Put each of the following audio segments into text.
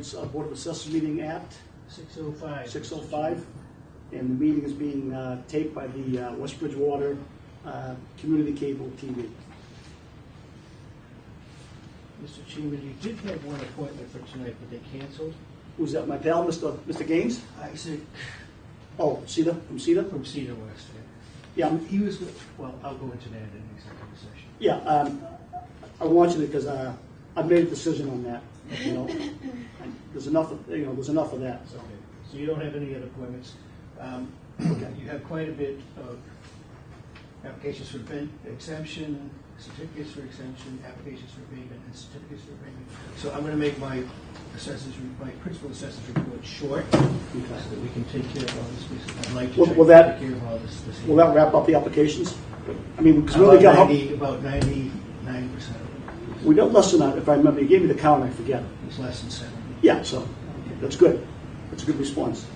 It's a Board of Assessors meeting at 6:05, and the meeting is being taped by the West Bridgewater Community Cable TV. Mr. Chairman, you did have one appointment for tonight, but they canceled. Who's that, my pal, Mr. Gaines? Isaac Oh, Cedar, from Cedar? from Cedar West. Yeah. He was, well, I'll go into that in executive session. Yeah, I want you to, because I've made a decision on that, you know. There's enough of that, so. Okay, so you don't have any other appointments. You have quite a bit of applications for exemption, certificates for exemption, applications for abatement, and certificates for abatement. So I'm going to make my principal assessor's report short, so that we can take care of all this. I'd like to take care of all this year. Will that wrap up the applications? I mean, because we only got about 99% of it. We got less than that, if I remember. You gave me the count, I forget. It's less than 70. Yeah, so that's good. That's a good response.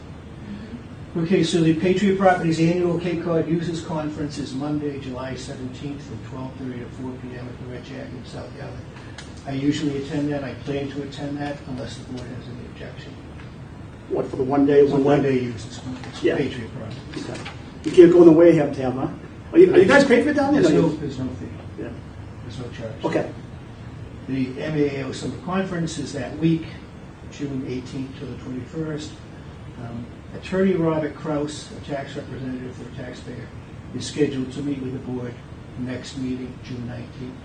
Okay, so the Patriot Properties Annual Cape Cod Users Conference is Monday, July 17th from 12:30 to 4 p.m. at the Red Jacket in South Yard. I usually attend that. I plan to attend that unless the board has any objection. What, for the one day? It's a one-day users conference. Yeah. Patriot Properties. Okay. You can't go in the Wareham tab, huh? Are you guys paid for it down there? There's no fee. Yeah. There's no charge. Okay. The MAAO Summer Conference is that week, June 18th to the 21st. Attorney Robert Kraus, a tax representative for a taxpayer, is scheduled to meet with the board next meeting, June 19th.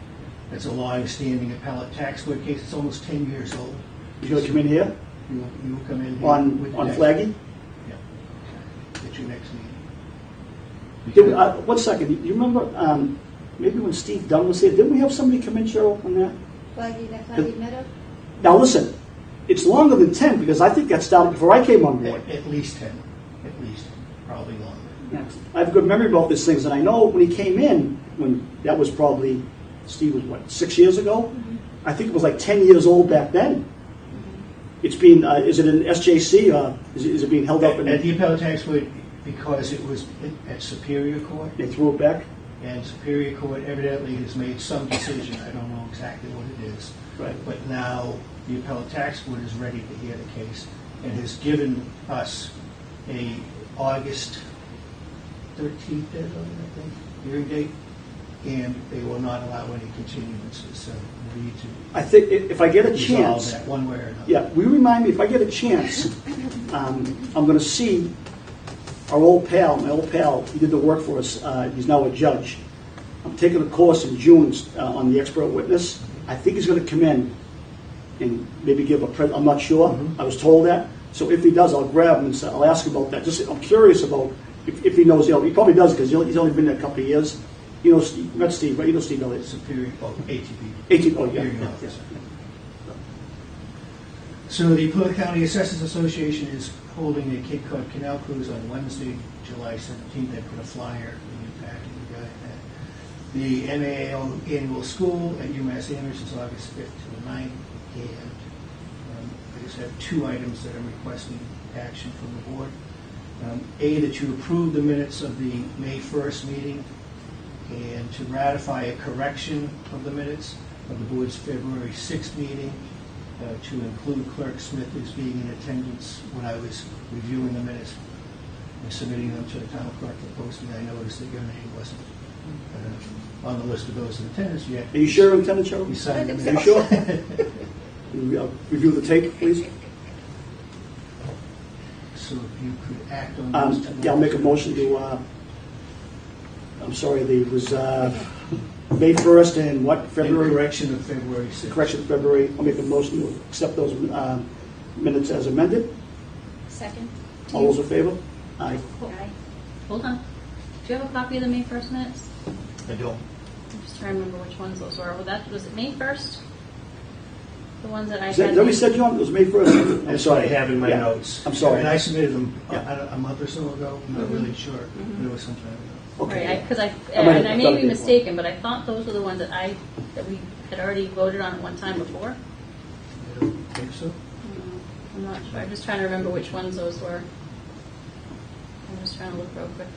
That's a long-standing appellate tax court case. It's almost 10 years old. You going to come in here? You will come in here. On Flaggy? Yeah. At your next meeting. 1 second. You remember maybe when Steve Dunn was here, didn't we have somebody come in, Cheryl, on that? Flaggy Meadow? Now listen, it's longer than 10 because I think that started before I came on board. At least 10. At least 10. Probably longer. Yeah. I have a good memory about these things, and I know when he came in, when that was probably, Steve was what, 6 years ago? Mm-hmm. I think it was like 10 years old back then. Mm-hmm. It's been, is it an SJC or is it being held up? At the appellate tax court, because it was at Superior Court. They threw it back? And Superior Court evidently has made some decision. I don't know exactly what it is. Right. But now the appellate tax court is ready to hear the case and has given us a August 13th deadline, I think, hearing date, and they will not allow any continuances. So we need to. I think if I get a chance, that one way or another. Yeah, will you remind me if I get a chance? I'm going to see our old pal, my old pal. He did the work for us. He's now a judge. I'm taking a course in June on the expert witness. I think he's going to come in and maybe give a I'm not sure. Mm-hmm. I was told that. So if he does, I'll grab him and say, I'll ask about that. Just I'm curious about if he knows. He probably does because he's only been there a couple of years. You know, Steve, not Steve, right? You know Steve Elliott. Superior, ATP. ATP, oh yeah. So the Plymouth County Assessors Association is holding a Cape Cod Canal Cruise on Wednesday, July 17th. I put a flyer in your packet. You got that. The MAAO Annual School at UMass Amherst is August 5th to the 9th. And I just have two items that I'm requesting action from the board. A, that you approve the minutes of the May 1st meeting and to ratify a correction of the minutes of the board's February 6th meeting to include Clerk Smith as being in attendance when I was reviewing the minutes and submitting them to the town clerk for posting. I noticed that your name wasn't on the list of those in attendance yet. Are you sure, Lieutenant Joe? You signed them. Are you sure? Review the tape, please. So if you could act on those two. Yeah, I'll make a motion to. I'm sorry, it was May 1st and what, February? And correction of February 6th. Correction of February. I'll make a motion to accept those minutes as amended. Second. All those in favor? Aye. Aye. Hold on. Do you have a copy of the May 1st minutes? I don't. I'm just trying to remember which ones those were. Was it May 1st? The ones that I Is that what you said, John? It was May 1st? That's what I have in my notes. I'm sorry. And I submitted them a month or so ago. I'm not really sure. But it was some time ago. Okay. Right, because I may be mistaken, but I thought those were the ones that we had already voted on at one time before. I don't think so. I'm not sure. I'm just trying to remember which ones those were. I'm just trying to look real quick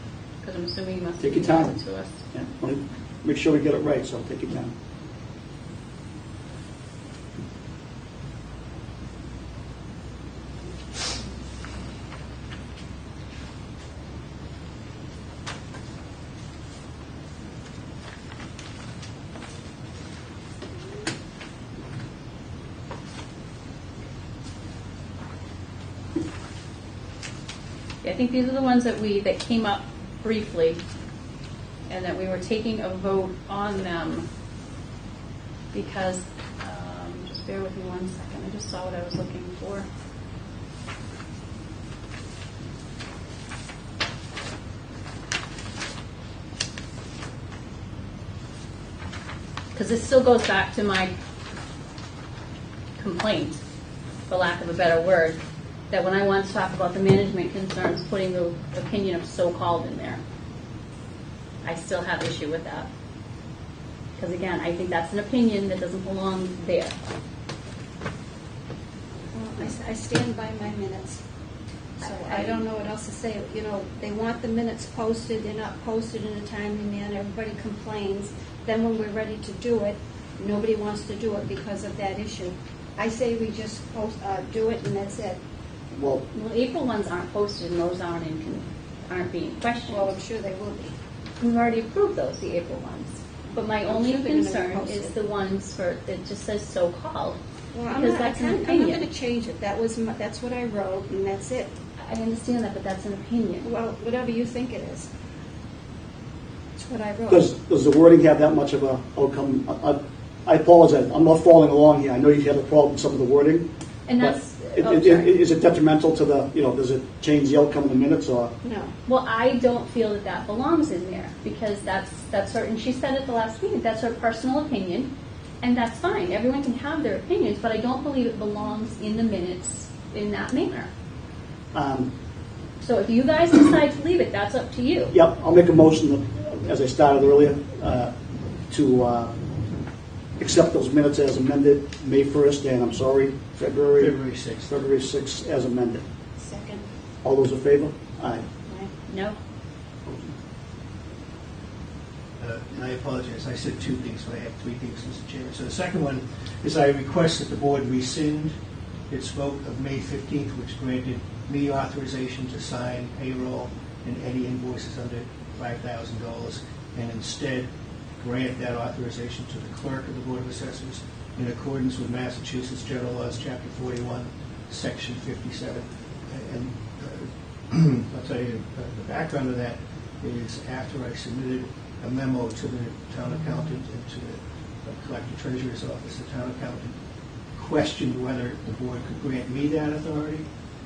because I'm assuming you must have emailed it to us. Yeah. Want to make sure we get it right, so take your time. I think these are the ones that came up briefly, and that we were taking a vote on them because, just bear with me 1 second, I just saw what I was looking for. Because this still goes back to my complaint, for lack of a better word, that when I want to talk about the management concerns, putting the opinion of so-called in there, I still have issue with that. Because again, I think that's an opinion that doesn't belong there. Well, I stand by my minutes, so I don't know what else to say. You know, they want the minutes posted, they're not posted in a timely manner, everybody complains. Then when we're ready to do it, nobody wants to do it because of that issue. I say we just do it and that's it. Well, April ones aren't posted and those aren't being questioned. Well, I'm sure they will be. We've already approved those, the April ones. But my only sure they're gonna be concern posted. is the ones that just says so-called. Well, Because that's an I'm not opinion. going to change it. That's what I wrote and that's it. I understand that, but that's an opinion. Well, whatever you think it is. That's what I wrote. does the wording have that much of a outcome? I apologize, I'm not following along here. I know you had a problem with some of the wording. And but that's, is it detrimental to the, does it change the outcome of the minutes or? No. well, I don't feel that that belongs in there because that's her, and she said at the last meeting, that's her personal opinion, and that's fine. Everyone can have their opinions, but I don't believe it belongs in the minutes in that manner. So if you guys decide to leave it, that's up to you. Yep, I'll make a motion, as I started earlier, to accept those minutes as amended, May 1st, and I'm sorry, February 6th. February 6th as amended. Second. All those in favor? Aye. No? And I apologize, I said 2 things, but I have 3 things, Mr. Chairman. So the second one is I request that the board rescind its vote of May 15th, which granted me authorization to sign payroll and any invoices under $5,000, and instead grant that authorization to the clerk of the Board of Assessors in accordance with Massachusetts General Laws, Chapter 41, Section 57. And I'll tell you, the background of that is after I submitted a memo to the town accountant and to the collector treasurer's office, the town accountant questioned whether the board could grant me that authority.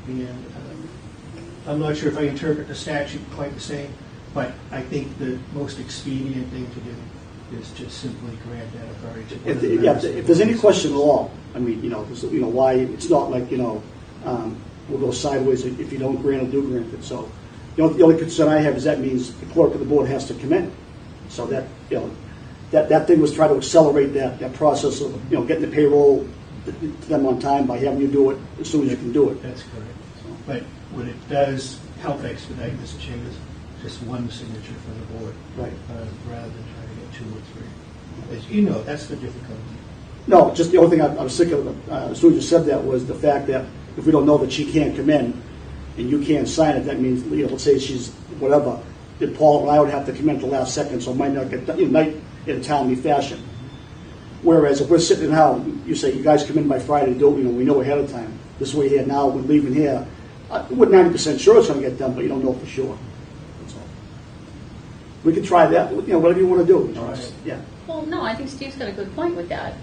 And I'm not sure if I interpret the statute quite the same, but I think the most expedient thing to do is just simply grant that authority to one of the members. If there's any question at all, I mean, why, it's not like, we'll go sideways if you don't grant or do grant it. So the only concern I have is that means the clerk of the board has to come in. So that, that thing was try to accelerate that process of, getting the payroll to them on time by having you do it as soon as you can do it. That's correct. But what it does help expedite, Mr. Chairman, is just one signature from the board, Right. Rather than trying to get 2 or 3. As you know, that's the difficulty. No, just the only thing I was sick of, as soon as you said that, was the fact that if we don't know that she can't come in and you can't sign it, that means, let's say she's whatever, then Paul and I would have to come in at the last second, so it might not get done, it might in a timely fashion. Whereas if we're sitting in how you say you guys come in by Friday to do it, we know ahead of time. This way here now, we're leaving here. We're 90% sure it's going to get done, but you don't know for sure. That's all. We can try that, whatever you want to do. Right. Yeah. Well, no, I think Steve's got a good point with that.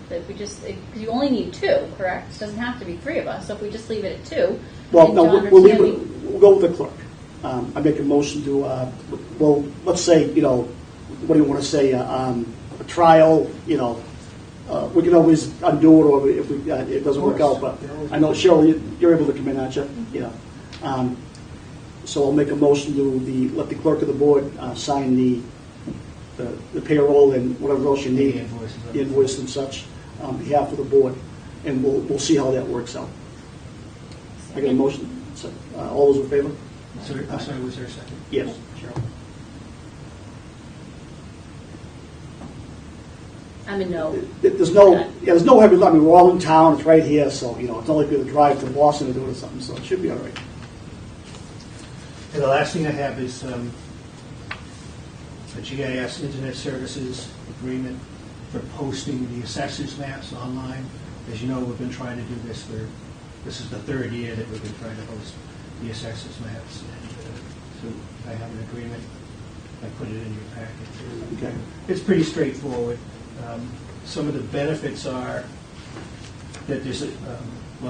That we just, because you only need 2, correct? It doesn't have to be 3 of us. So if we just leave it at 2. Well, and no, John or we'll leave Tammy- it. We'll go with the clerk. I make a motion to, well, let's say, what do you want to say, a trial, we can always undo it, or if it doesn't work out, but I know, Cheryl, you're able to come in, aren't you? Yeah. So I'll make a motion to let the clerk of the board sign the payroll and whatever else you need, the invoice and such, on behalf of the board, and we'll see how that works out. I got a motion. So, all those in favor? I'm sorry, was there a second? Yes, Cheryl. I'm a no. There's no heavy lift. I mean, we're all in town. It's right here, so it's not like we're going to drive to Boston to do it or something. So it should be all right. And the last thing I have is a GIS Internet Services agreement for posting the assessors maps online. As you know, we've been trying to do this this is the 3rd year that we've been trying to host the assessors maps. And so I have an agreement. I put it in your packet. Okay. It's pretty straightforward. Some of the benefits are that there's a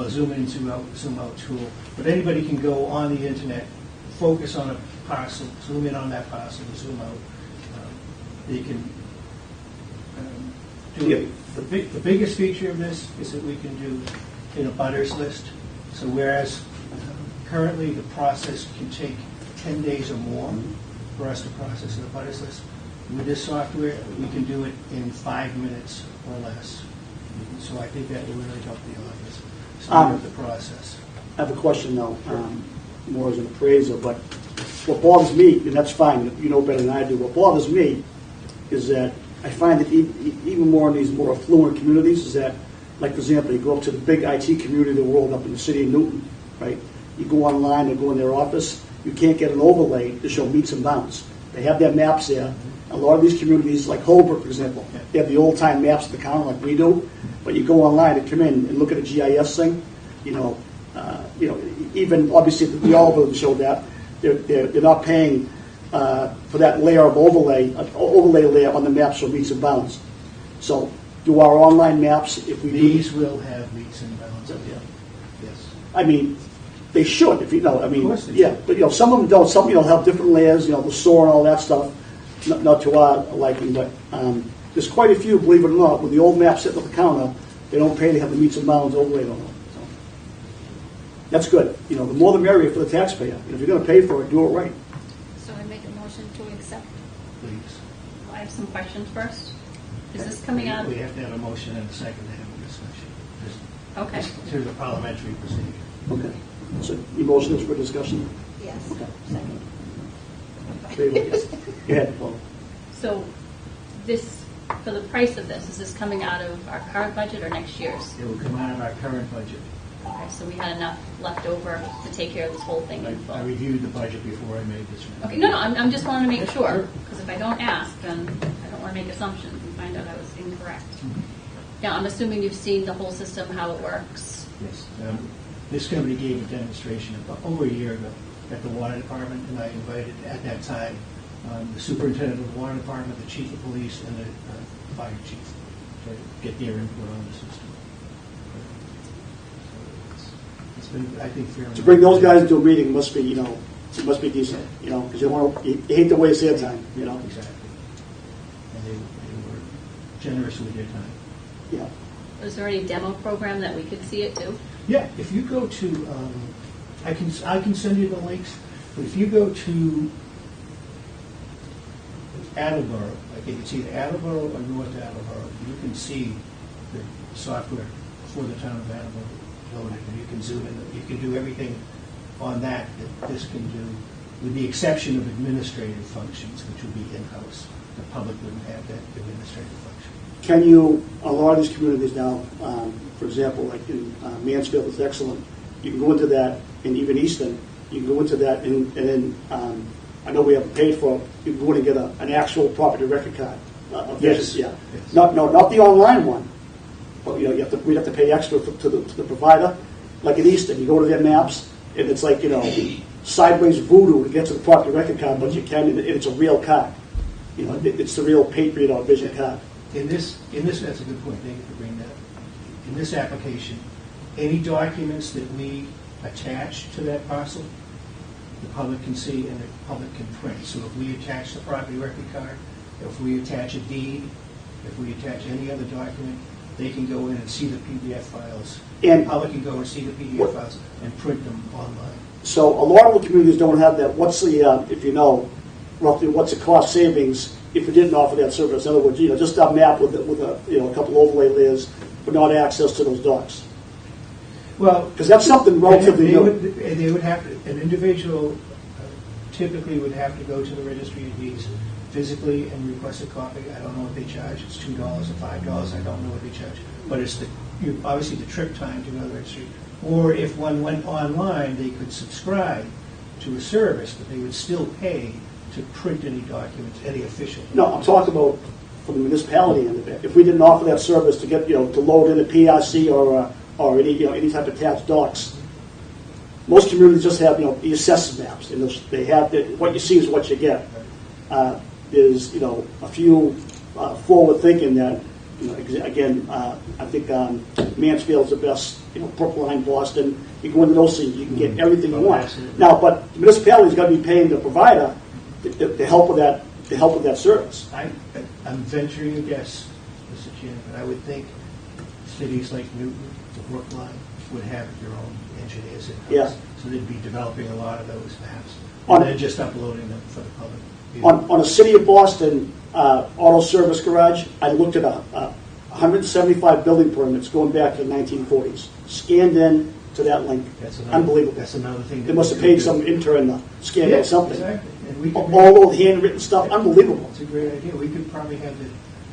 zoom in, zoom out tool, but anybody can go on the internet, focus on a parcel, zoom in on that parcel, zoom out. They can do Yeah. it. The biggest feature of this is that we can do in a butters list. So whereas currently the process can take 10 days or more for us to process in a butters list, with this software we can do it in 5 minutes or less. So I think that will really help the office speed up the process. I have a question though, more as an appraiser, but what bothers me, and that's fine, you know better than I do, what bothers me is that I find that even more in these more affluent communities is that, like for example, you go up to the big IT community of the world up in the city of Newton, right? You go online or go in their office, you can't get an overlay to show meets and bounds. They have their maps there. A lot of these communities, like Holbrook, for example, they have the old-time maps of the county like we do, but you go online and come in and look at a GIS thing, even obviously the Oliver show that, they're not paying for that layer of overlay layer on the maps for meets and bounds. So do our online maps, if we These will have meets and bounds up there. Yes. I mean, they should, if you know. I mean, Of course they yeah, should. but some of them don't. Some have different layers. The SOAR and all that stuff. Not to our liking, but there's quite a few, believe it or not, with the old maps sitting on the counter, they don't pay to have the meets and bounds overlaid on them. So that's good. The more the merrier for the taxpayer. If you're going to pay for it, do it right. So I make a motion to accept. Please. I have some questions first. Is this coming out? We have to have a motion and a second to have a discussion. Okay. Through the parliamentary procedure. Okay. So your motion is for discussion. Yes. Okay. Second. Go ahead, Paul. So this, for the price of this, is this coming out of our current budget or next year's? It will come out of our current budget. Okay, so we had enough left over to take care of this whole thing in full. I reviewed the budget before I made this. Okay, no, I'm just wanting to make sure, because if I don't ask, then I don't want to make assumptions and find out I was incorrect. Now, I'm assuming you've seen the whole system, how it works. Yes. This company gave a demonstration over a year ago at the water department, and I invited at that time the superintendent of the water department, the chief of police, and the fire chief to get their input on the system. So it's been, I think, fairly. To bring those guys into a meeting must be, it must be decent, because you hate to waste their time, Exactly. And they were generous with their time. Yeah. Is there any demo program that we could see it too? Yeah, if you go to, I can send you the links, but if you go to Attleboro, like it's either Attleboro or North Attleboro, you can see the software for the town of Attleboro loaded, and you can zoom in, you can do everything on that this can do, with the exception of administrative functions, which would be in-house. The public wouldn't have that administrative function. Can you, a lot of these communities now, for example, like in Mansfield is excellent, you can go into that, and even Easton, you can go into that, and then, I know we haven't paid for it, you can go in and get an actual property record card. Yes. Yeah. Yes. Not the online one, but we'd have to pay extra to the provider. Like in Easton, you go to their maps, and it's like, sideways voodoo to get to the property record card, but you can, and it's a real card. It's the real Patriot or Vision card. In this, that's a good point, thank you for bringing that up. In this application, any documents that we attach to that parcel, the public can see and the public can print. So if we attach the property record card, if we attach a deed, if we attach any other document, they can go in and see the PDF files. And the public can go and see the PDF files and print them online. So a lot of the communities don't have that. What's the, if you know, roughly what's the cost savings if we didn't offer that service? In other words, just a map with a couple overlay layers, but not access to those docs. Well, Because that's something relatively new. They would have to, an individual typically would have to go to the registry of deeds physically and request a copy. I don't know what they charge. It's $2 or $5. I don't know what they charge. But it's obviously the trip time to another registry. Or if one went online, they could subscribe to a service, but they would still pay to print any documents, any official. No, I'm talking about from the municipality end of it. If we didn't offer that service to get to load in a PRC or any any type of attached docs, most communities just have, the assessors maps, and they have, what you see is what you get. There's, a few forward thinking that, again, I think Mansfield's the best, Brookline, Boston, you go into those things, you can get everything you want. Absolutely. Now, but the municipality's got to be paying the provider to help with that service. I'm venturing a guess, Mr. Chairman, but I would think cities like Newton, Brookline would have their own engineers in-house. Yeah. So they'd be developing a lot of those maps. On- And they're just uploading them for the public. On a City of Boston auto service garage, I looked at 175 building permits going back to the 1940s, scanned in to that link. Unbelievable. That's another thing. They must have paid some intern to scan Yeah, out something. exactly. And we could All those handwritten stuff, unbelievable. It's a great idea. We could probably have the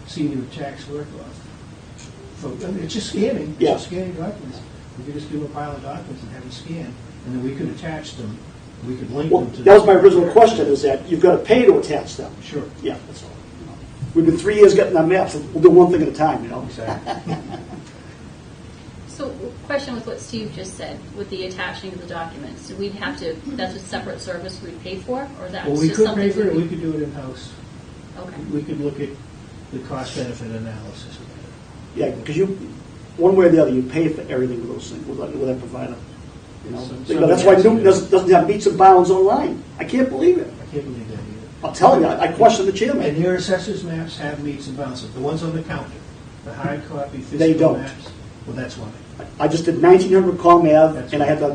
senior tax work on. It's just scanning. Yeah. It's just scanning documents. We could just do a pile of documents and have them scanned, and then we could attach them. We could link Well, them to. that was my original question, is that you've got to pay to attach them. Sure. Yeah, that's all. We've been 3 years getting our maps, we'll do one thing at a time, Exactly. So, question with what Steve just said, with the attaching of the documents, do we have to, that's a separate service we pay for, or that's Well, we just could something? pay for it. We could do it in-house. Okay. We could look at the cost-benefit analysis of Yeah, because one way or the other, you pay for everything with those things, with that provider. That's why Newton doesn't have meets and bounds online. I can't believe it. that. I can't believe that either. I'll tell you, I question the And chairman. your assessors maps have meets and bounds. The ones on the counter, the hard copy physical They don't. maps. Well, that's why. I just did 1900 Com Ave, That's and I had to,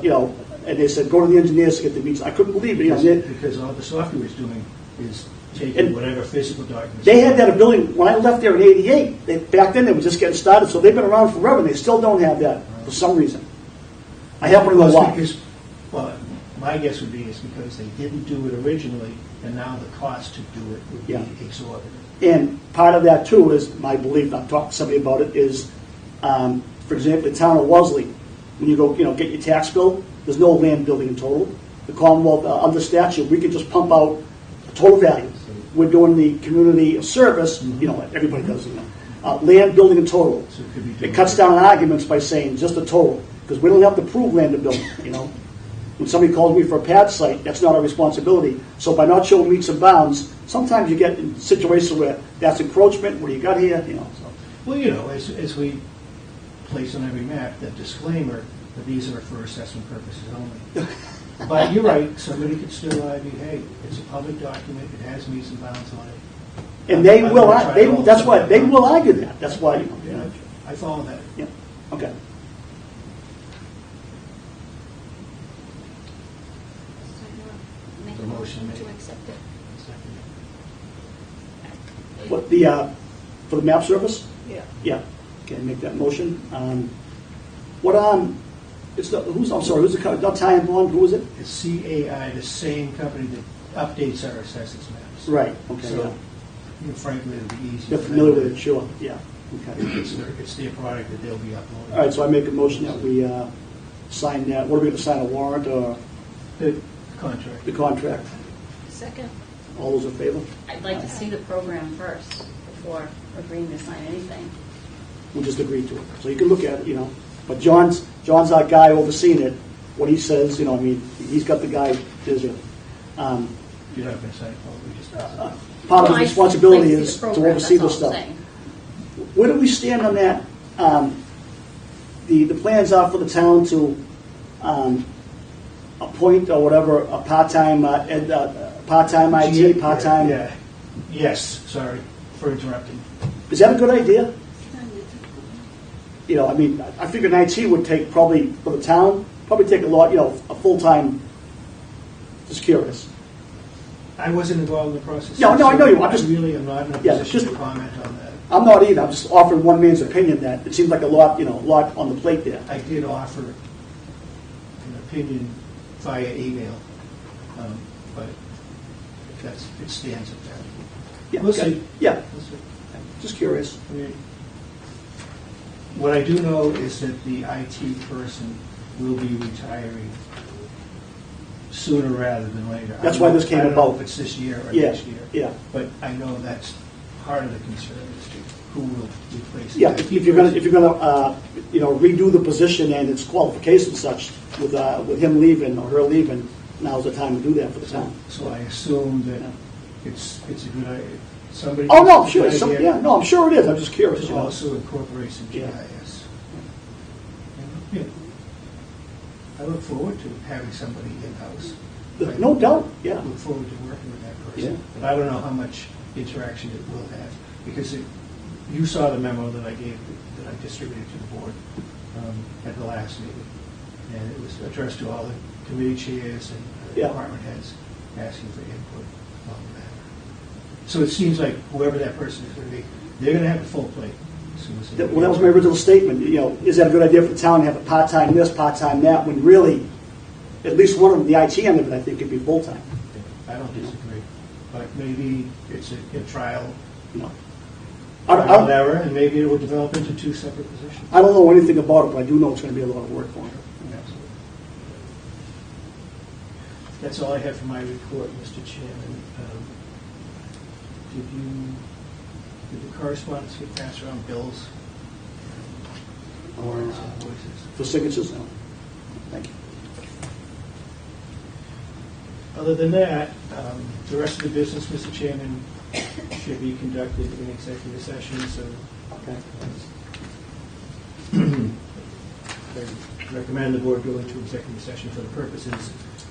and they said, go to the engineers to get the meets. I couldn't believe it. Because all the software is doing is taking And whatever physical documents. They had that ability, when I left there in '88, back then they were just getting started, so they've been around forever, and they still don't have that for some reason. I happen to know why. Well, my guess would be it's because they didn't do it originally, and now the cost to do it would be Yeah. exorbitant. And part of that too is my belief. I've talked to somebody about it. Is, for example, the town of Wellesley, when you go, get your tax bill, there's no land building in total. The Commonwealth under statute, we can just pump out a total value. We're doing the community service. Everybody does. Land building in total. So it could be It cuts down on arguments by saying just a total, because we don't have to prove land to build. When somebody calls me for a pad site, that's not our responsibility. So by not showing meets and bounds, sometimes you get in situations where that's encroachment. What do you got here? So. Well, as we place on every map, that disclaimer that these are for assessment purposes only. But you're right, somebody could still argue, hey, it's a public document, it has meets and bounds on it. And they I'm will. gonna try to hold That's why something they up. will argue that. That's why. Yeah, I follow that. Yeah. Okay. Make The a motion motion to made. accept it. What the for the map service? Yeah. Yeah. Okay. Make that motion. It's the who's? I'm sorry. Who's the not Ty and Bond? Who is it? It's CAI, the same company that updates our assessors maps. Right. Okay. So, Yeah. frankly, it'll be easy. They're for familiar them with to- it. Sure. Yeah. Okay. It's their product that they'll be uploading. All right. So I make a motion that we sign that. What are we going to sign? A warrant or The contract. the contract? Second. All those in favor? I'd like to see the program first before agreeing to sign anything. We'll just agree to it. So you can look at it. But John's our guy overseeing it. What he says, he's got the guy. There's a You're not going to sign it, we just. part of Well, his I'd responsibility like to see is the to program, oversee that's this all I'm stuff. saying. Where do we stand on that? The plans are for the town to appoint or whatever a part-time part-time IT, part-time. Yeah. Yes, sorry for interrupting. Is that a good idea? I figured IT would take probably for the town take a lot. A full-time. Just curious. I wasn't involved in the process. No, I know you. I'm just- I really am not in a Yeah, position just- to comment on that. I'm not either. I'm just offering one man's opinion that it seems like a lot on the plate there. I did offer an opinion via email, but it stands at that. Yeah, We'll okay. see. Yeah, We'll see. just curious. I mean, what I do know is that the IT person will be retiring sooner rather than later. That's why this came I don't know about. if it's this year or Yeah, next year. yeah. But I know that's part of the concern as to who will replace. Yeah, the if you're gonna redo the position and its qualifications and such, with him leaving or her leaving, now's the time to do that for the town. So I assume that it's a good idea. Somebody. Oh, no, it's a sure, good idea yeah, no, I'm sure it is, I'm just curious, To you know. also incorporate some Yeah. GIS. Yeah. I look forward to having somebody in-house. No doubt, yeah. I look forward to working with that person. Yeah. But I don't know how much interaction it will have, because you saw the memo that I gave, that I distributed to the board at the last meeting. And it was addressed to all the committee chairs and Yeah. department heads, asking for input on the matter. So it seems like whoever that person is going to be, they're going to have the full plate. As soon as they- Well, that was my original statement, is that a good idea for the town to have a part-time this, part-time that, when really, at least one of them, the IT end of it, I think, could be full-time, I don't disagree, but maybe it's a trial you know. trial and error, and maybe it will develop into two separate positions. I don't know anything about it, but I do know it's gonna be a lot of work for him. Absolutely. That's all I have for my report, Mr. Chairman. Did the correspondence get passed around, bills? Or, Warrants, invoices? For signatures, no. Thank you. Other than that, the rest of the business, Mr. Chairman, should be conducted in executive session, so Okay. I recommend the board go into executive session for the purposes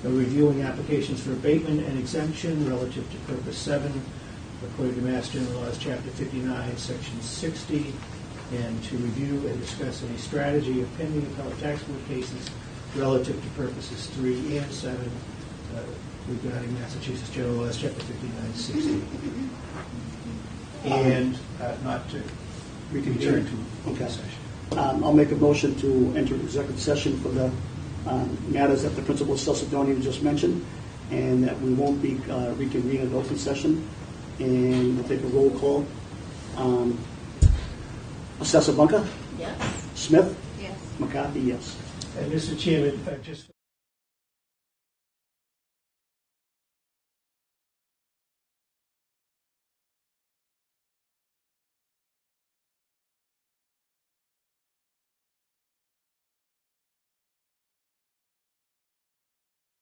of reviewing applications for abatement and exemption relative to Purpose 7, according to Mass General Laws, Chapter 59, Section 60, and to review and discuss any strategy of pending appellate tax board cases relative to Purposes 3 and 7 regarding Massachusetts General Laws, Chapter 59, 60. And not to return to Okay. open session. I'll make a motion to enter executive session for the matters that the principal assessor Donnie just mentioned, and that we won't be reconvening an open session, and we'll take a roll call. Assessor Bunker? Yes. Smith? Yes. McCarthy, yes. And Mr. Chairman, just